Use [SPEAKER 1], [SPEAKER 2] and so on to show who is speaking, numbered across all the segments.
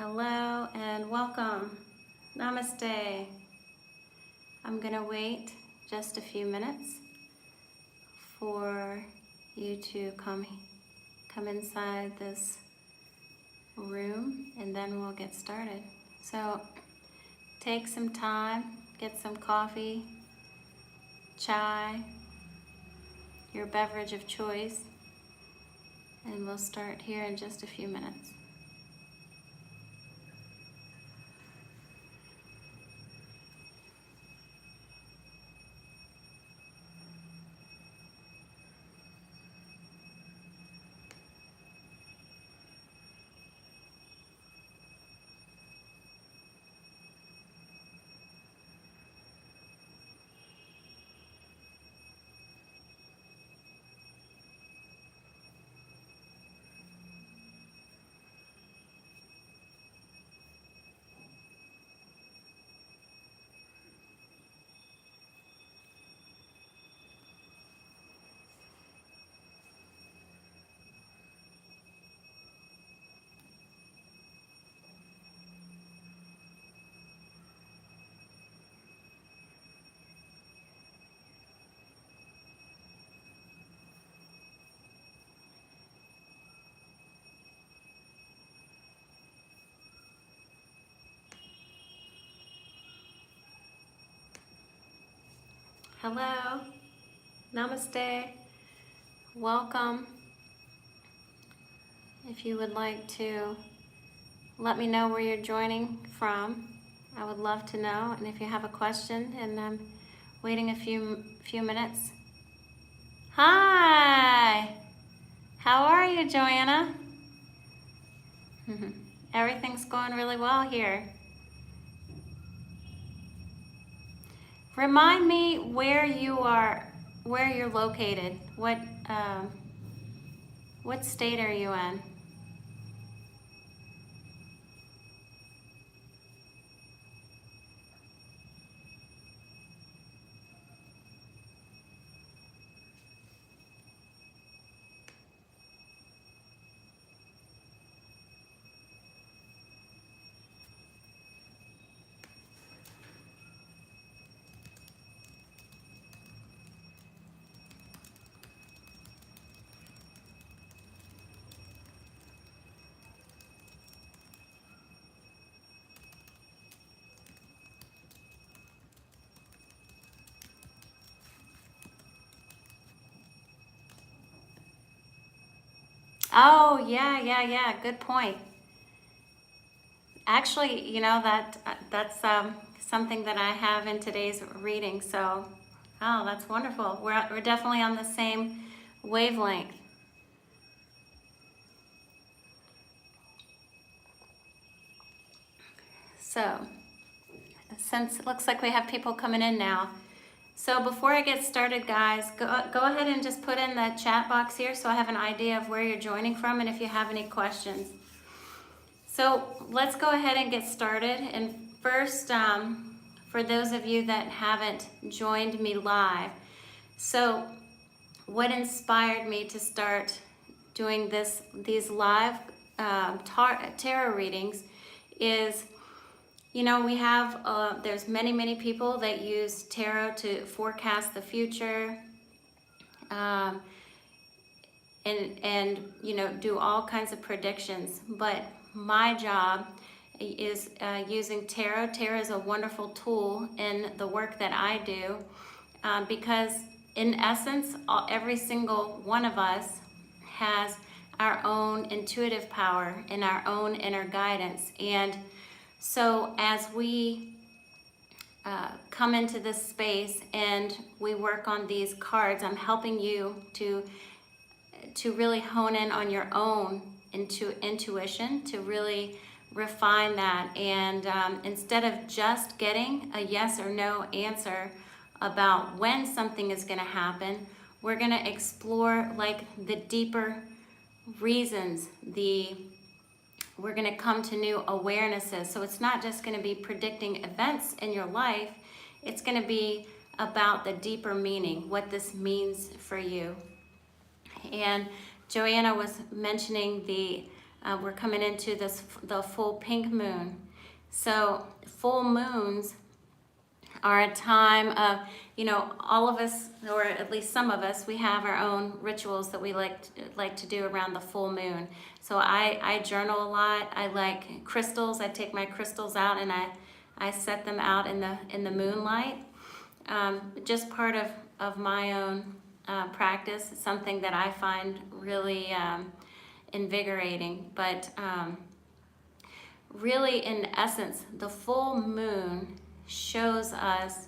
[SPEAKER 1] Hello and welcome. Namaste. I'm gonna wait just a few minutes for you to come inside this room and then we'll get started. So take some time, get some coffee, chai, your beverage of choice, and we'll start here in just a few minutes. Hello, namaste, welcome. If you would like to let me know where you're joining from, I would love to know. And if you have a question, and I'm waiting a few minutes. Hi, how are you, Joanna? Everything's going really well here. Remind me where you're located. What state are you in? Oh, yeah. Good point. Actually, that's something that I have in today's reading. So, oh, that's wonderful. We're definitely on the same wavelength. So, since it looks like we have people coming in now. So before I get started, guys, go ahead and just put in the chat box here so I have an idea of where you're joining from and if you have any questions. So let's go ahead and get started. And first, for those of you that haven't joined me live, so what inspired me to start doing these live tarot readings is, we have, there's many people that use tarot to forecast the future, and do all kinds of predictions. But my job is using tarot. Tarot is a wonderful tool in the work that I do, because in essence, every single one of us has our own intuitive power and our own inner guidance. And so as we come into this space and we work on these cards, I'm helping you to really hone in on your own intuition, to really refine that. And instead of just getting a yes or no answer about when something is going to happen, we're going to explore like the deeper reasons, we're going to come to new awarenesses. So it's not just going to be predicting events in your life. It's going to be about the deeper meaning, what this means for you. And Joanna was mentioning the we're coming into the full pink moon. So full moons are a time of, all of us, or at least some of us, we have our own rituals that we like to do around the full moon. So I journal a lot. I like crystals. I take my crystals out and I set them out in the moonlight. Just part of my own practice. It's something that I find really invigorating. But really, in essence, the full moon shows us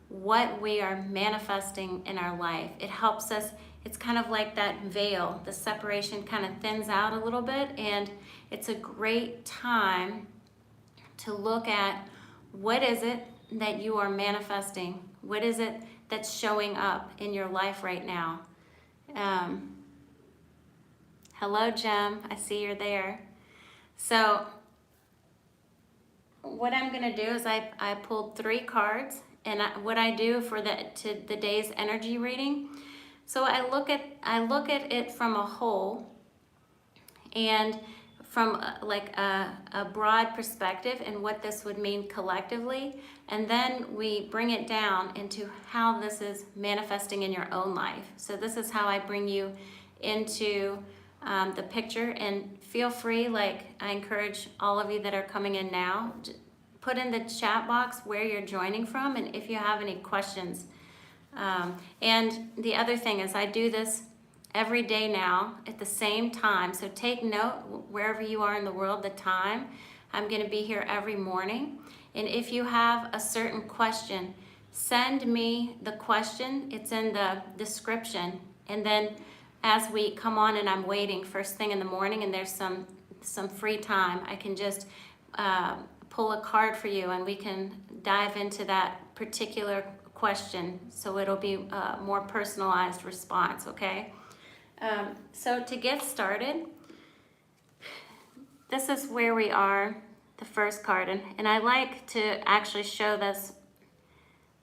[SPEAKER 1] what we are manifesting in our life. It helps us, it's kind of like that veil, the separation kind of thins out a little bit, and it's a great time to look at what is it that you are manifesting? What is it that's showing up in your life right now? Hello, Jem, I see you're there. So what I'm going to do is I pulled 3 cards, and what I do for the day's energy reading. So I look at it from a whole, and from like a broad perspective and what this would mean collectively, and then we bring it down into how this is manifesting in your own life. So this is how I bring you into the picture, and feel free, like I encourage all of you that are coming in now, put in the chat box where you're joining from and if you have any questions. And the other thing is I do this every day now at the same time. So take note wherever you are in the world, the time. I'm going to be here every morning. And if you have a certain question, send me the question. It's in the description. And then as we come on and I'm waiting first thing in the morning and there's some free time, I can just pull a card for you and we can dive into that particular question. So it'll be a more personalized response, okay? So to get started, this is where we are, the first card. And I like to actually show this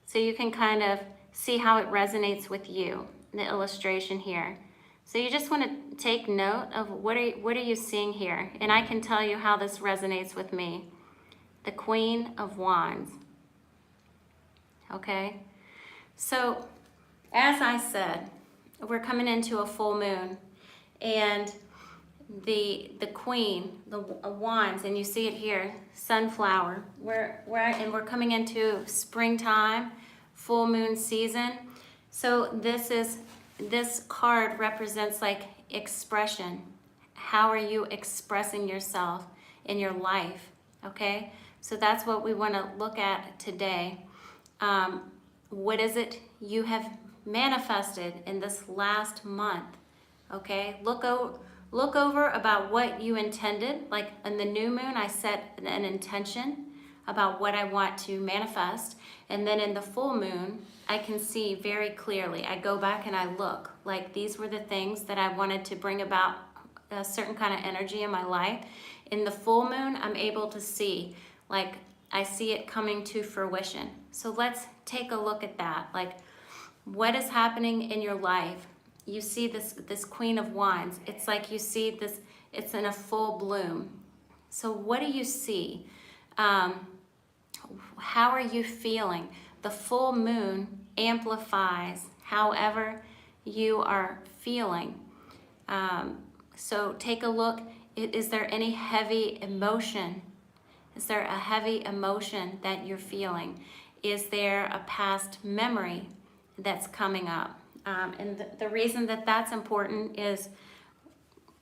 [SPEAKER 1] so you can kind of see how it resonates with you, the illustration here. So you just want to take note of what are you seeing here? And I can tell you how this resonates with me. The Queen of Wands. Okay? So, as I said, we're coming into a full moon, and the Queen, the Wands, and you see it here, sunflower. We're coming into springtime, full moon season. So this card represents like expression. How are you expressing yourself in your life? Okay? So that's what we want to look at today. What is it you have manifested in this last month? Okay, look over about what you intended. Like in the new moon, I set an intention about what I want to manifest. And then in the full moon, I can see very clearly. I go back and I look, like these were the things that I wanted to bring about a certain kind of energy in my life. In the full moon, I'm able to see, like I see it coming to fruition. So let's take a look at that. Like, what is happening in your life? You see this Queen of Wands. It's like you see this, it's in a full bloom. So what do you see? How are you feeling? The full moon amplifies however you are feeling. So take a look. Is there any heavy emotion? Is there a heavy emotion that you're feeling? Is there a past memory that's coming up? And the reason that that's important is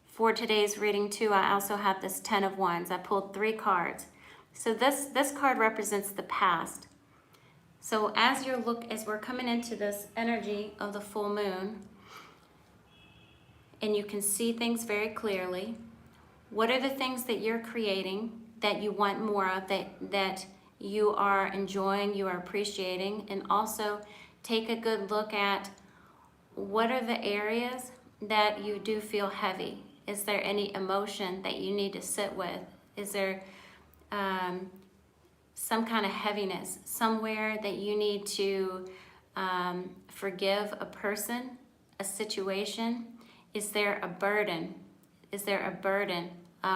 [SPEAKER 1] for today's reading too, I also have this 10 of Wands. I pulled 3 cards. So this card represents the past. So as we're coming into this energy of the full moon, and you can see things very clearly, what are the things that you're creating that you want more of, that you are enjoying, you are appreciating? And also take a good look at what are the areas that you do feel heavy. Is there any emotion that you need to sit with? Is there some kind of heaviness somewhere that you need to forgive a person, a situation? Is there a burden? Is there a burden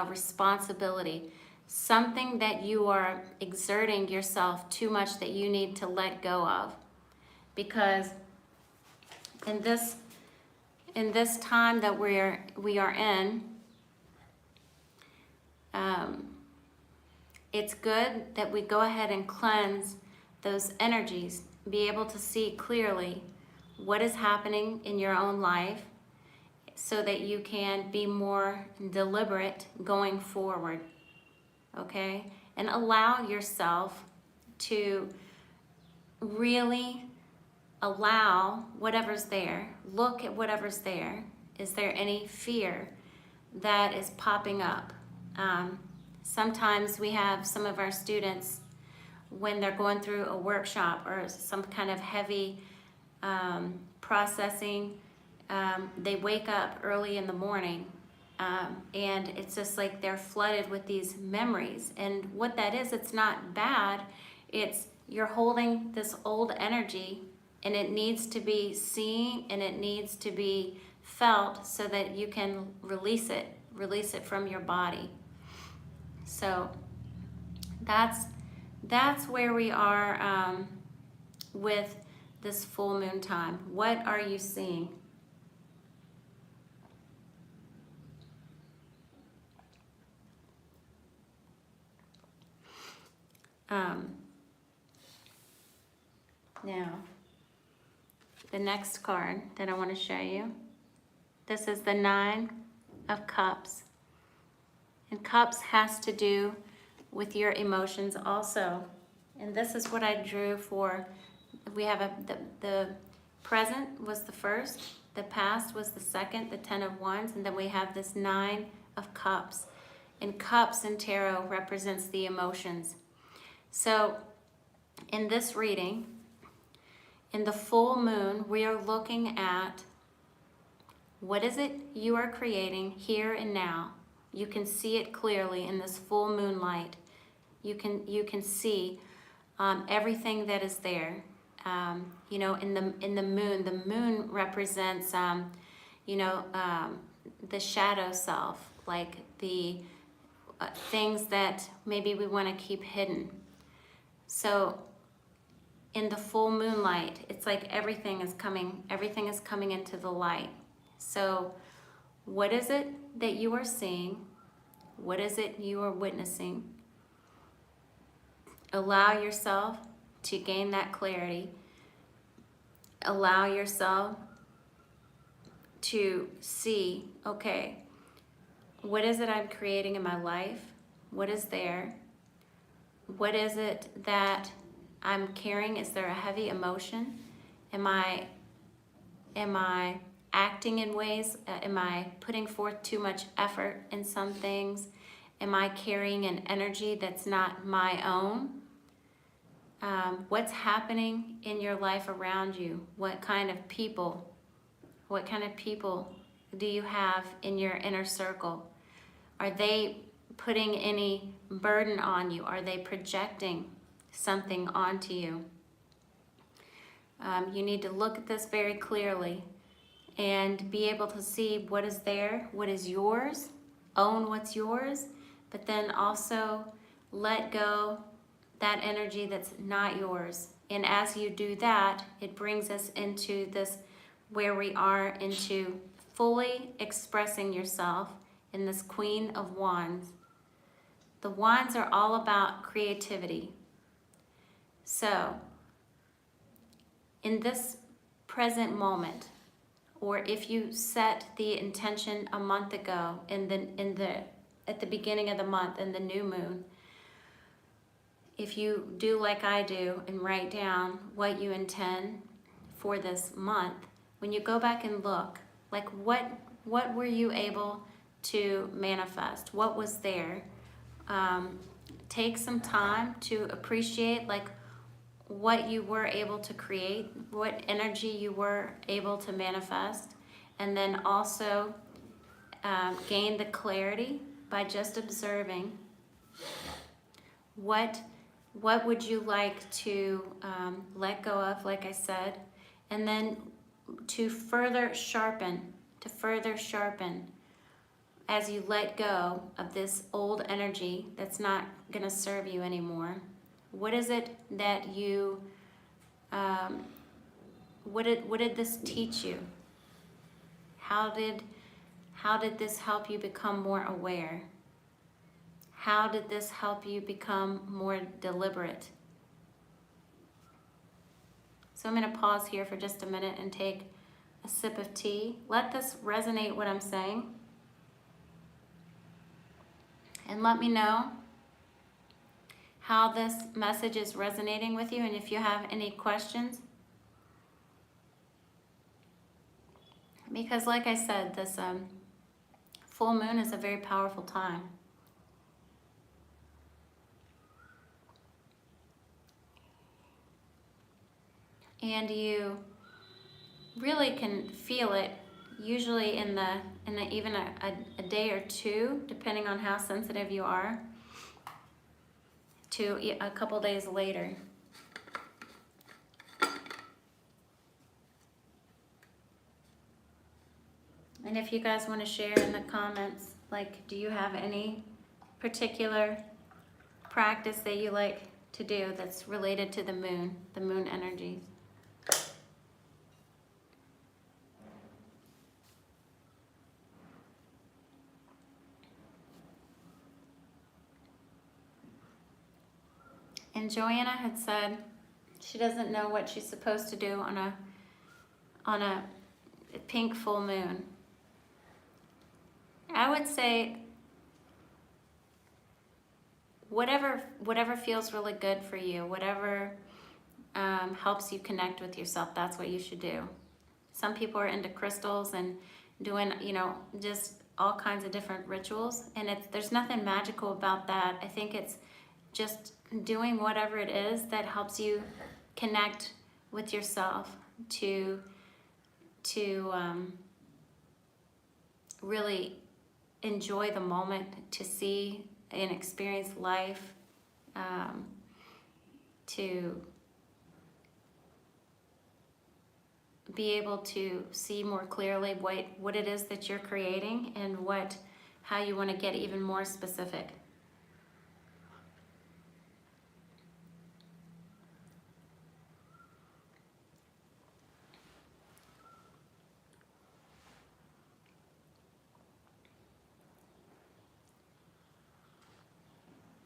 [SPEAKER 1] responsibility, something that you are exerting yourself too much that you need to let go of. Because in this time that we are in, it's good that we go ahead and cleanse those energies, be able to see clearly what is happening in your own life so that you can be more deliberate going forward, okay? And allow yourself to really allow whatever's there, look at whatever's there. Is there any fear that is popping up? Sometimes we have some of our students, when they're going through a workshop or some kind of heavy processing, they wake up early in the morning, and it's just like they're flooded with these memories. And what that is, it's not bad. It's you're holding this old energy, and it needs to be seen and it needs to be felt so that you can release it from your body. So that's where we are with this full moon time. What are you seeing? Now, the next card that I want to show you, this is the 9 of Cups. And Cups has to do with your emotions also. And this is what I drew for, we have the present was the first, the past was the second, the 10 of Wands, and then we have this 9 of Cups. And Cups in tarot represents the emotions. So in this reading, in the full moon, we are looking at what is it you are creating here and now. You can see it clearly in this full moonlight. You can see everything that is there. You know, in the moon represents the shadow self, like the things that maybe we want to keep hidden. So in the full moonlight, it's like everything is coming into the light. So what is it that you are seeing? What is it you are witnessing? Allow yourself to gain that clarity. Allow yourself to see, okay, what is it I'm creating in my life? What is there? What is it that I'm carrying? Is there a heavy emotion? Am I acting in ways? Am I putting forth too much effort in some things? Am I carrying an energy that's not my own? What's happening in your life around you? What kind of people do you have in your inner circle? Are they putting any burden on you? Are they projecting something onto you? You need to look at this very clearly and be able to see what is there, what is yours, own what's yours, but then also let go that energy that's not yours. And as you do that, it brings us into this, where we are into fully expressing yourself in this Queen of Wands. The Wands are all about creativity. So, in this present moment, or if you set the intention a month ago at the beginning of the month in the new moon, if you do like I do and write down what you intend for this month, when you go back and look, like what were you able to manifest? What was there? Take some time to appreciate like what you were able to create, what energy you were able to manifest, and then also gain the clarity by just observing what would you like to let go of, like I said, and then to further sharpen as you let go of this old energy that's not going to serve you anymore, what is it that you, um, what did this teach you? How did this help you become more aware? How did this help you become more deliberate? So I'm going to pause here for just a minute and take a sip of tea. Let this resonate what I'm saying. And let me know how this message is resonating with you, and if you have any questions. Because like I said, this full moon is a very powerful time. And you really can feel it usually in even a day or two, depending on how sensitive you are, to a couple days later. And if you guys want to share in the comments, like, do you have any particular practice that you like to do that's related to the moon energies? And Joanna had said she doesn't know what she's supposed to do on a pink full moon. I would say whatever feels really good for you, whatever helps you connect with yourself, that's what you should do. Some people are into crystals and doing, just all kinds of different rituals, and there's nothing magical about that. I think it's just doing whatever it is that helps you connect with yourself to really enjoy the moment, to see and experience life, to be able to see more clearly what it is that you're creating and how you want to get even more specific.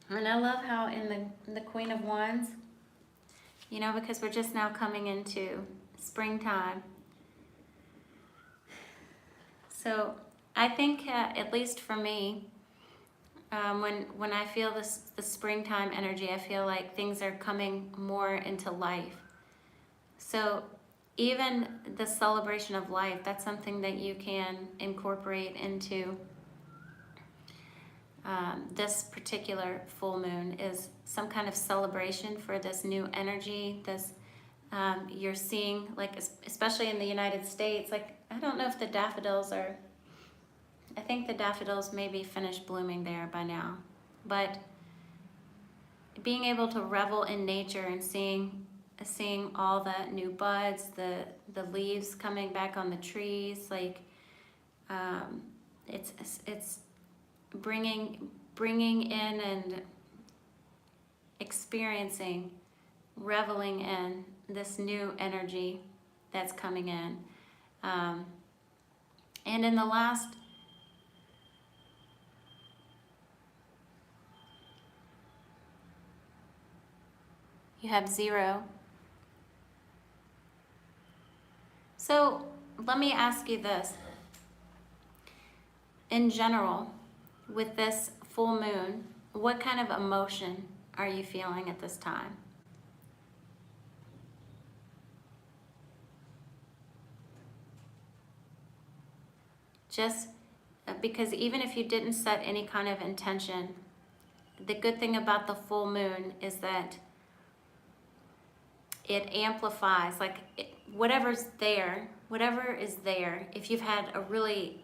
[SPEAKER 1] And I love how in the Queen of Wands, because we're just now coming into springtime. So I think, at least for me, when I feel the springtime energy, I feel like things are coming more into life. So even the celebration of life, that's something that you can incorporate into this particular full moon, is some kind of celebration for this new energy. You're seeing, like, especially in the United States, like, I don't know if the daffodils I think the daffodils may be finished blooming there by now, but being able to revel in nature and seeing all the new buds, the leaves coming back on the trees, like, it's bringing in and experiencing, reveling in this new energy that's coming in. And in the last you have 0. So let me ask you this. In general, with this full moon, what kind of emotion are you feeling at this time? Just because even if you didn't set any kind of intention, the good thing about the full moon is that it amplifies, like, whatever is there, if you've had a really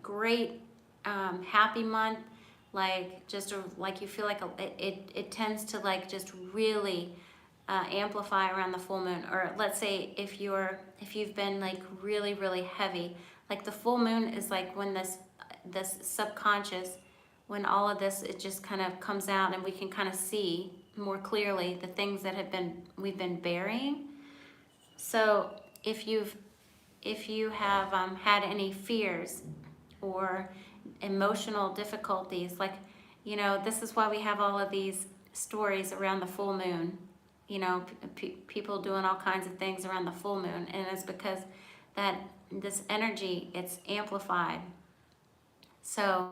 [SPEAKER 1] great happy month, like like you feel like it tends to, like, just really amplify around the full moon. Or let's say if you've been, like, really heavy, like, the full moon is like when this this subconscious, when all of this, it just kind of comes out and we can kind of see more clearly the things that we've been burying. So if you have had any fears or emotional difficulties, like, this is why we have all of these stories around the full moon, people doing all kinds of things around the full moon, and it's because that this energy, it's amplified. So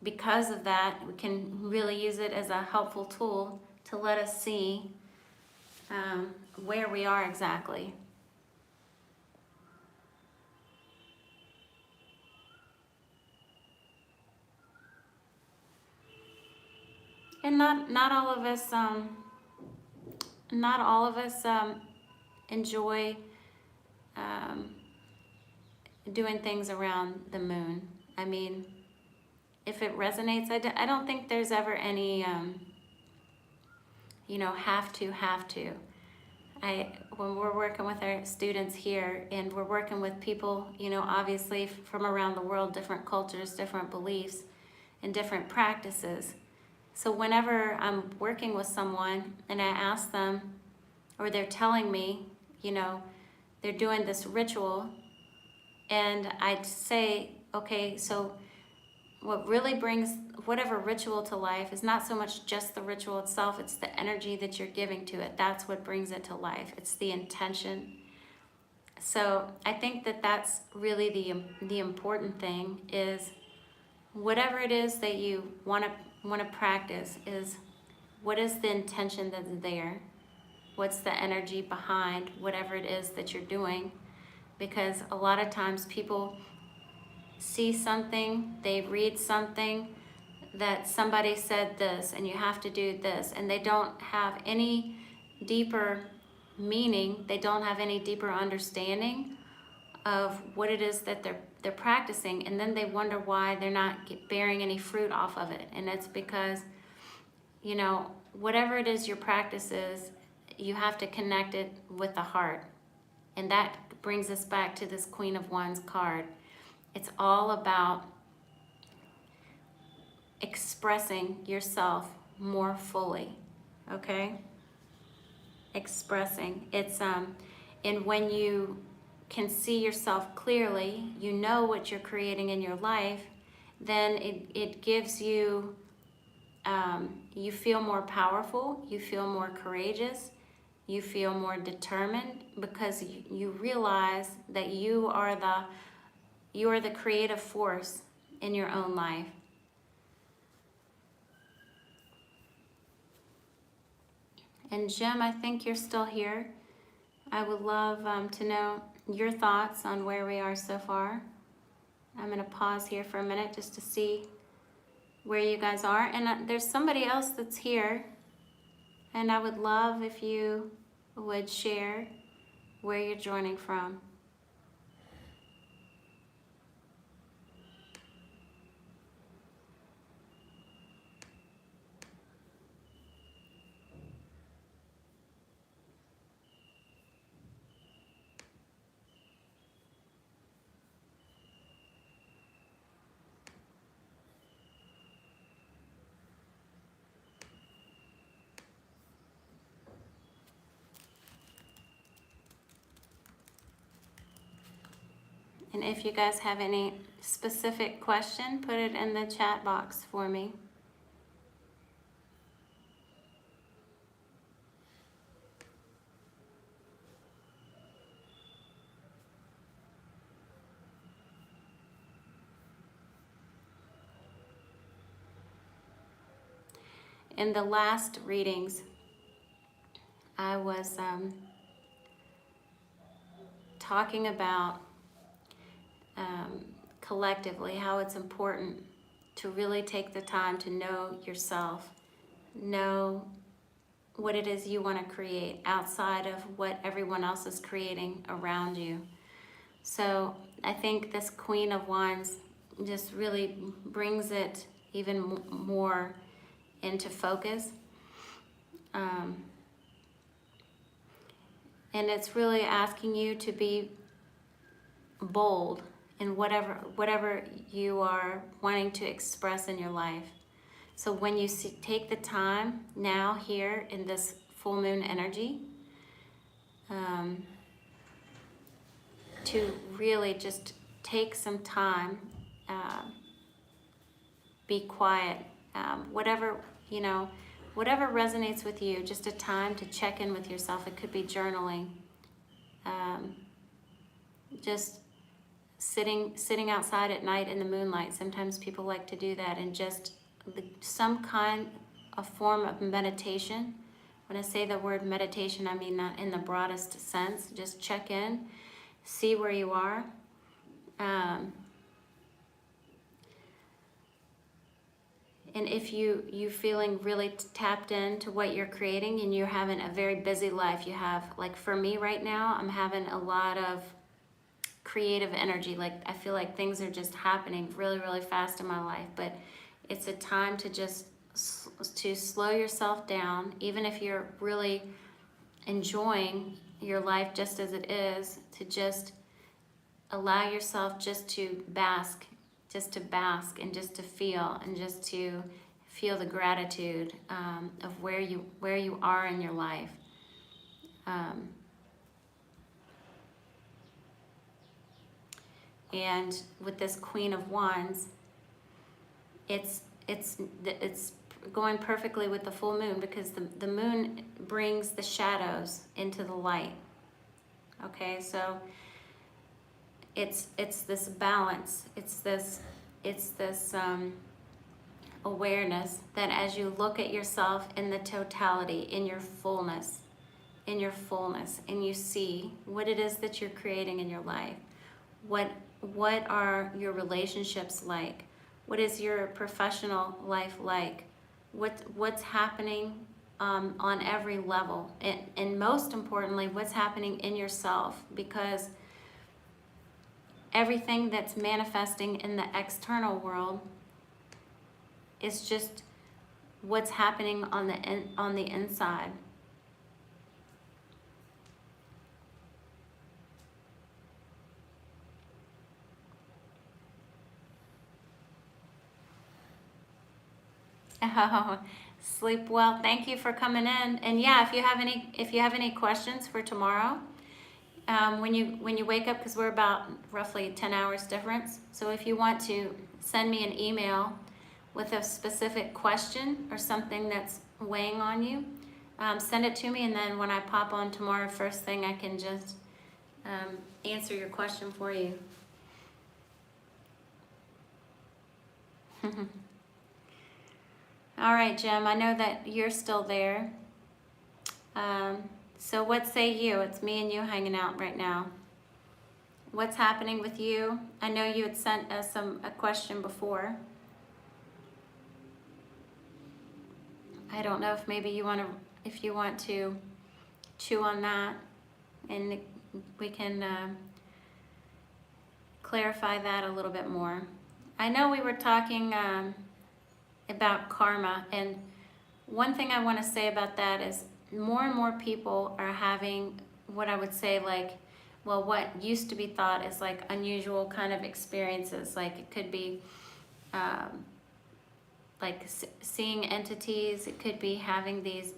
[SPEAKER 1] because of that, we can really use it as a helpful tool to let us see where we are exactly. And not all of us enjoy doing things around the moon. I mean, if it resonates, I don't think there's ever any have to. When we're working with our students here, and we're working with people, obviously from around the world, different cultures, different beliefs, and different practices. So whenever I'm working with someone and I ask them, or they're telling me, they're doing this ritual, and I'd say, okay, so what really brings whatever ritual to life is not so much just the ritual itself, it's the energy that you're giving to it. That's what brings it to life. It's the intention. So I think that that's really the important thing, is whatever it is that you want to practice, is what is the intention that's there? What's the energy behind whatever it is that you're doing? Because a lot of times people see something, they read something that somebody said this and you have to do this, and they don't have any deeper meaning, they don't have any deeper understanding of what it is that they're practicing, and then they wonder why they're not bearing any fruit off of it. And it's because, whatever it is your practice is, you have to connect it with the heart. And that brings us back to this Queen of Wands card. It's all about expressing yourself more fully, okay? Expressing. It's and when you can see yourself clearly, you know what you're creating in your life, then it gives you, you feel more powerful, you feel more courageous, you feel more determined, because you realize that you are the creative force in your own life. And Jim, I think you're still here. I would love to know your thoughts on where we are so far. I'm going to pause here for a minute just to see where you guys are. And there's somebody else that's here, and I would love if you would share where you're joining from. And if you guys have any specific question, put it in the chat box for me. In the last readings, I was talking about collectively how it's important to really take the time to know yourself, know what it is you want to create outside of what everyone else is creating around you. So I think this Queen of Wands just really brings it even more into focus. And it's really asking you to be bold in whatever you are wanting to express in your life. So when you take the time now here in this full moon energy, to really just take some time, be quiet, whatever, whatever resonates with you, just a time to check in with yourself. It could be journaling, just sitting outside at night in the moonlight. Sometimes people like to do that, and just some kind of form of meditation. When I say the word meditation, I mean that in the broadest sense. Just check in, see where you are. And if you feeling really tapped into what you're creating, and you're having a very busy life, you have, like for me right now, I'm having a lot of creative energy. Like I feel like things are just happening really, really fast in my life. But it's a time to just to slow yourself down, even if you're really enjoying your life just as it is, to just allow yourself just to bask and just to feel, and just to feel the gratitude of where you are in your life. And with this Queen of Wands, it's going perfectly with the full moon, because the moon brings the shadows into the light. Okay, so it's this balance, it's this awareness that as you look at yourself in the totality, in your fullness, and you see what it is that you're creating in your life. What are your relationships like? What is your professional life like? What's happening on every level? And most importantly, what's happening in yourself? Because everything that's manifesting in the external world is just what's happening on the inside. Oh, sleep well. Thank you for coming in. And yeah, if you have any questions for tomorrow, when you wake up, because we're about roughly 10 hours difference. So if you want to send me an email with a specific question or something that's weighing on you, send it to me, and then when I pop on tomorrow first thing, I can just answer your question for you. All right, Jim, I know that you're still there. So what say you? It's me and you hanging out right now. What's happening with you? I know you had sent us a question before. I don't know if maybe you want to chew on that, and we can clarify that a little bit more. I know we were talking about karma, and one thing I want to say about that is more and more people are having what I would say, like, well, what used to be thought is like unusual kind of experiences. Like it could be like seeing entities, it could be having these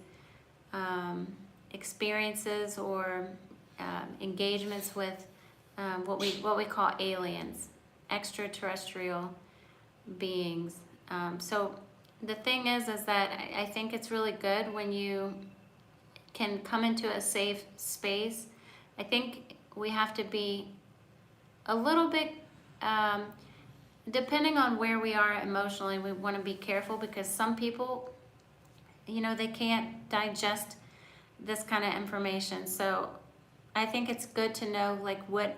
[SPEAKER 1] experiences or engagements with what we call aliens, extraterrestrial beings. So the thing is that I think it's really good when you can come into a safe space. I think we have to be a little bit, depending on where we are emotionally, we want to be careful, because some people, they can't digest this kind of information. So I think it's good to know, like, what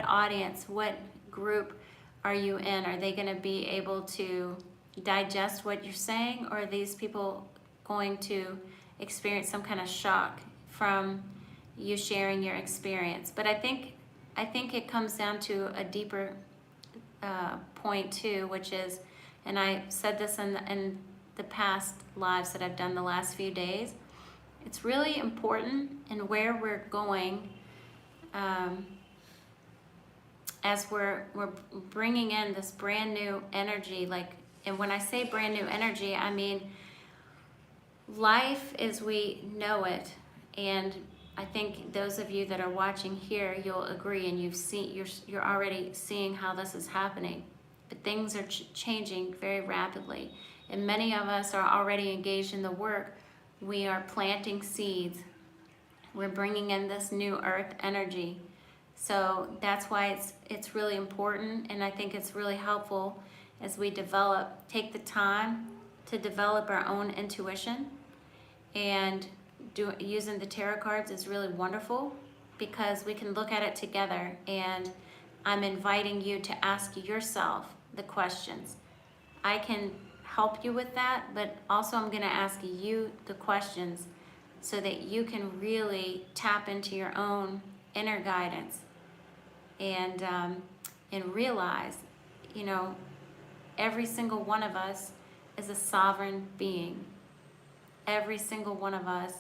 [SPEAKER 1] audience, what group are you in? Are they going to be able to digest what you're saying, or are these people going to experience some kind of shock from you sharing your experience? But I think it comes down to a deeper point too, which is, and I said this in the past lives that I've done the last few days, it's really important in where we're going. as we're bringing in this brand new energy, like, and when I say brand new energy, I mean life as we know it. And I think those of you that are watching here, you'll agree, and you're already seeing how this is happening. But things are changing very rapidly, and many of us are already engaged in the work. We are planting seeds. We're bringing in this new earth energy. So that's why it's really important, and I think it's really helpful as we take the time to develop our own intuition. And using the tarot cards is really wonderful because we can look at it together, and I'm inviting you to ask yourself the questions. I can help you with that, but also I'm going to ask you the questions so that you can really tap into your own inner guidance and realize, you know, every single one of us is a sovereign being. Every single one of us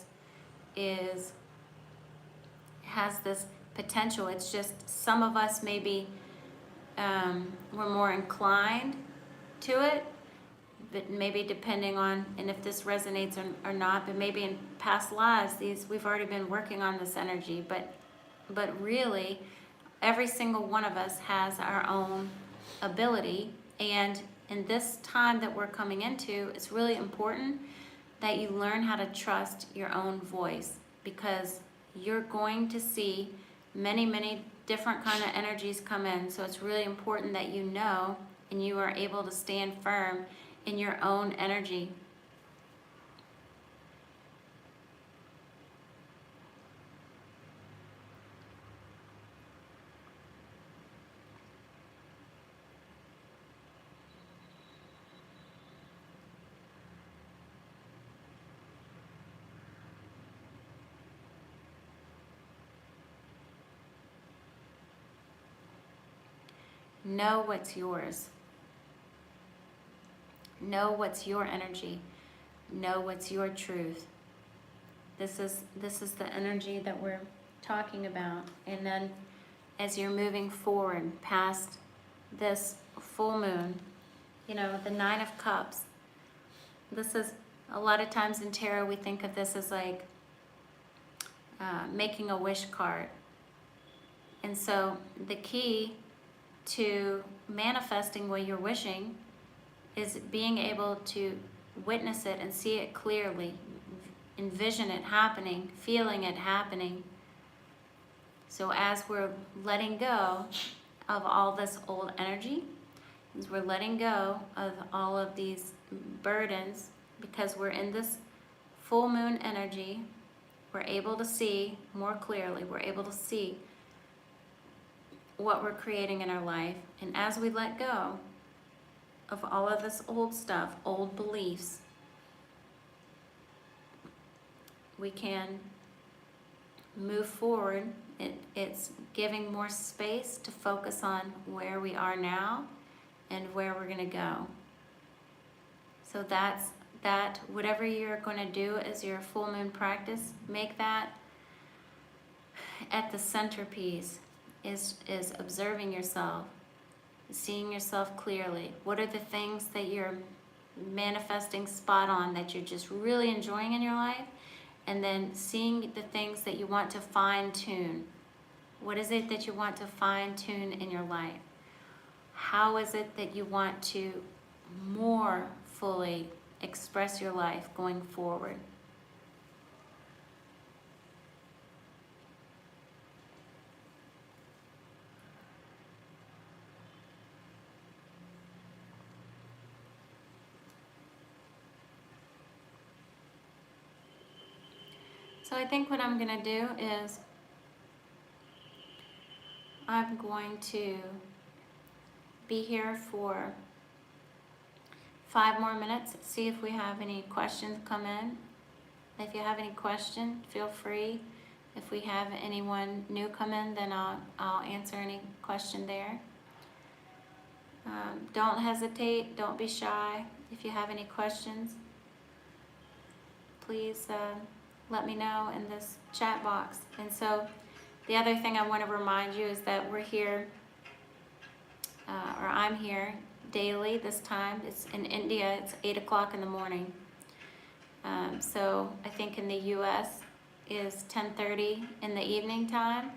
[SPEAKER 1] has this potential. It's just some of us maybe we're more inclined to it, but maybe depending on, and if this resonates or not, but maybe in past lives we've already been working on this energy, but really every single one of us has our own ability. And in this time that we're coming into, it's really important that you learn how to trust your own voice, because you're going to see many different kind of energies come in. So it's really important that you know and you are able to stand firm in your own energy. Know what's yours. Know what's your energy. Know what's your truth. This is the energy that we're talking about. And then as you're moving forward past this full moon, you know, the Nine of Cups, this is, a lot of times in tarot we think of this as like making a wish card. And so the key to manifesting what you're wishing is being able to witness it and see it clearly, envision it happening, feeling it happening. So as we're letting go of all this old energy, as we're letting go of all of these burdens, because we're in this full moon energy, we're able to see more clearly. We're able to see what we're creating in our life. And as we let go of all of this old stuff, old beliefs, we can move forward. It's giving more space to focus on where we are now and where we're going to go. So that's that. Whatever you're going to do as your full moon practice, make that at the centerpiece. Is observing yourself, seeing yourself clearly. What are the things that you're manifesting spot on that you're just really enjoying in your life? And then seeing the things that you want to fine tune. What is it that you want to fine tune in your life? How is it that you want to more fully express your life going forward? So I think what I'm going to do is I'm going to be here for 5 more minutes, see if we have any questions come in. If you have any question, feel free. If we have anyone new come in, then I'll answer any question there. Don't hesitate, don't be shy. If you have any questions, please let me know in this chat box. And so the other thing I want to remind you is that we're here or I'm here daily this time. It's in India, it's 8 o'clock in the morning. So I think in the US is 10:30 in the evening time.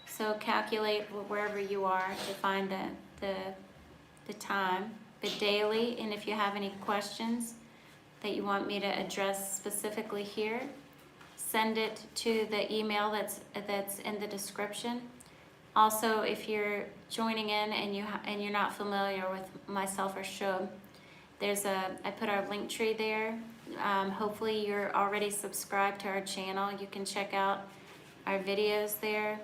[SPEAKER 1] So calculate wherever you are to find the time, but daily. And if you have any questions that you want me to address specifically here, send it to the email that's in the description. Also, if you're joining in and you're not familiar with myself or Shubh, I put our link tree there. Hopefully you're already subscribed to our channel. You can check out our videos there.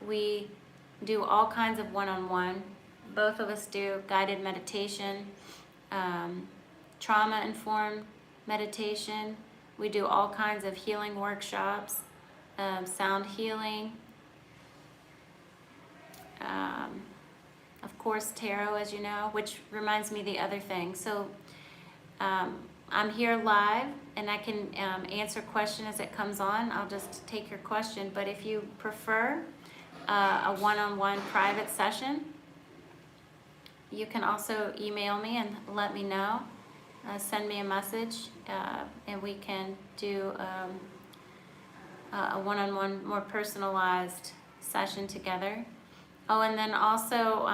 [SPEAKER 1] We do all kinds of one-on-one. Both of us do guided meditation, trauma-informed meditation. We do all kinds of healing workshops, sound healing, of course tarot, as you know, which reminds me the other thing. So I'm here live and I can answer question as it comes on. I'll just take your question, but if you prefer a one-on-one private session, you can also email me and let me know. Send me a message and we can do a one-on-one, more personalized session together. Oh, and then also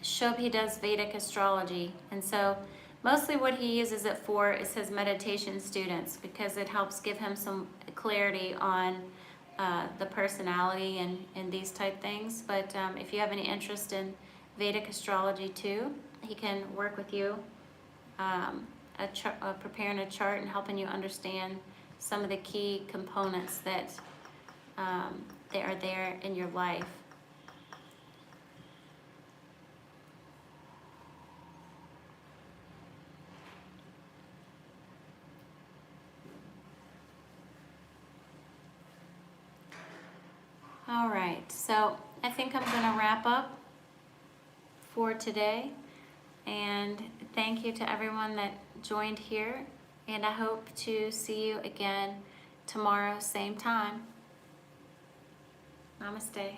[SPEAKER 1] Shubh, he does Vedic astrology, and so mostly what he uses it for is his meditation students, because it helps give him some clarity on the personality and these type things. But if you have any interest in Vedic astrology too, he can work with you preparing a chart and helping you understand some of the key components that they are there in your life. All right, so I think I'm going to wrap up for today, and thank you to everyone that joined here, and I hope to see you again tomorrow, same time. Namaste.